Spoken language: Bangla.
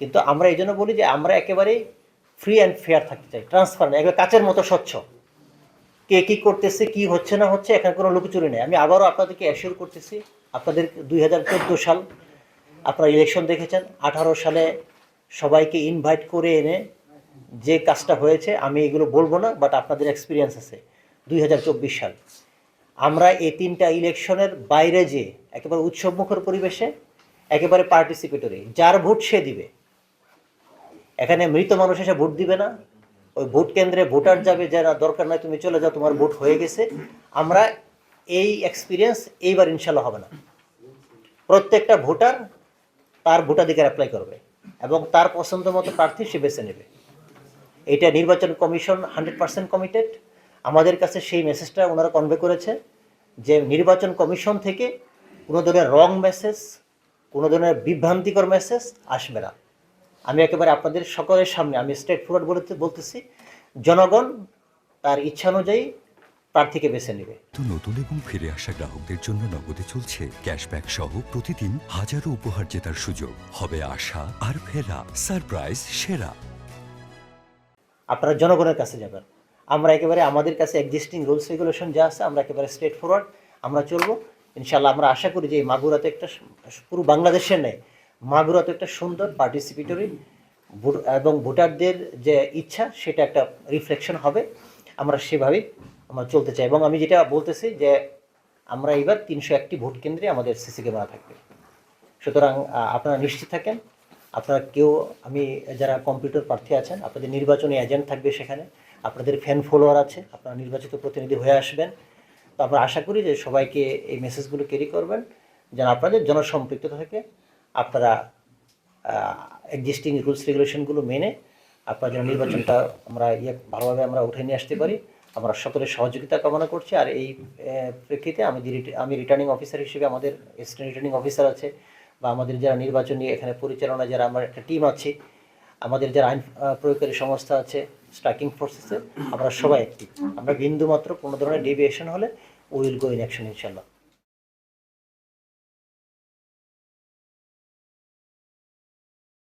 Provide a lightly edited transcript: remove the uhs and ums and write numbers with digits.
কিন্তু আমরা এই জন্য বলি যে আমরা একেবারেই ফ্রি অ্যান্ড ফেয়ার থাকতে চাই, ট্রান্সপারেন্ট, একবার কাচের মতো স্বচ্ছ। কে কী করতেছে, কী হচ্ছে না হচ্ছে, এখানে কোনো লুকোচুরি নেই। আমি আবারও আপনাদেরকে অ্যাসিওর করতেছি, আপনাদের 2014 সাল আপনারা ইলেকশন দেখেছেন, 18 সালে সবাইকে ইনভাইট করে এনে যে কাজটা হয়েছে, আমি এগুলো বলবো না, বাট আপনাদের এক্সপিরিয়েন্স আছে। 2024 সাল আমরা এই 3টা ইলেকশনের বাইরে যে একেবারে উৎসবমুখর পরিবেশে, একেবারে পার্টিসিপেটরি, যার ভোট সে দিবে। এখানে মৃত মানুষ এসে ভোট দিবে না, ওই ভোট কেন্দ্রে ভোটার যাবে, যারা দরকার নাই তুমি চলে যাও, তোমার ভোট হয়ে গেছে। আমরা এই এক্সপিরিয়েন্স এইবার ইনশাল্লাহ হবে না। প্রত্যেকটা ভোটার তার ভোটাধিকার অ্যাপ্লাই করবে এবং তার পছন্দ মতো প্রার্থী সে বেছে নেবে। এটা নির্বাচন কমিশন 100% কমিটেড। আমাদের কাছে সেই মেসেজটা ওনারা কনভে করেছে যে নির্বাচন কমিশন থেকে কোনো ধরনের রং মেসেজ, কোনো ধরনের বিভ্রান্তিকর মেসেজ আসবে না। আমি একেবারে আপনাদের সকলের সামনে আমি স্ট্রেট ফরওয়ার্ড বলতেছি, জনগণ তার ইচ্ছা অনুযায়ী প্রার্থীকে বেছে নেবে। তো নতুন এবং ফিরে আসা গ্রাহকদের জন্য নগদে চলছে ক্যাশব্যাক সহ প্রতিদিন হাজারো উপহার জেতার সুযোগ। হবে আশা আর ফেরা, সারপ্রাইজ সেরা। আপনারা জনগণের কাছে যাবেন। আমরা একেবারে আমাদের কাছে এক্সিস্টিং রুলস রেগুলেশন যা আছে আমরা একেবারে স্ট্রেট ফরওয়ার্ড আমরা চলবো ইনশাল্লাহ। আমরা আশা করি যে এই মাগুরাতে একটা পুরো বাংলাদেশের নেই, মাগুরাতে একটা সুন্দর পার্টিসিপেটরি এবং ভোটারদের যে ইচ্ছা সেটা একটা রিফ্লেকশন হবে। আমরা সেভাবেই আমরা চলতে চাই এবং আমি যেটা বলতেছি যে আমরা এবার 301টি ভোট কেন্দ্রে আমাদের সিসি ক্যামেরা থাকবে। সুতরাং আপনারা নিশ্চিত থাকেন, আপনারা কেউ, আমি যারা কম্পিউটার প্রার্থী আছেন, আপনাদের নির্বাচনী এজেন্ট থাকবে সেখানে, আপনাদের ফ্যান ফলোয়ার আছে, আপনারা নির্বাচিত প্রতিনিধি হয়ে আসবেন। তো আমরা আশা করি যে সবাইকে এই মেসেজগুলো ক্যারি করবেন, যেন আপনাদের জনসম্পৃক্ততা থেকে আপনারা এক্সিস্টিং রুলস রেগুলেশনগুলো মেনে আপনার যেন নির্বাচনটা আমরা ভালোভাবে আমরা উঠে নিয়ে আসতে পারি। আমরা সকলের সহযোগিতা কামনা করছি। আর এই প্রেক্ষিতে আমি রিটার্নিং অফিসার হিসেবে, আমাদের অ্যাসিস্ট্যান্ট রিটার্নিং অফিসার আছে বা আমাদের যারা নির্বাচনী এখানে পরিচালনা, যারা আমার একটা টিম আছে, আমাদের যারা আইন প্রয়োগকারী সংস্থা আছে, স্ট্রাইকিং ফোর্সেসে, আমরা সবাই একটি, আমরা বিন্দুমাত্র কোনো ধরনের ডেভিয়েশন হলে উইল গো ইন অ্যাকশন ইনশাল্লাহ।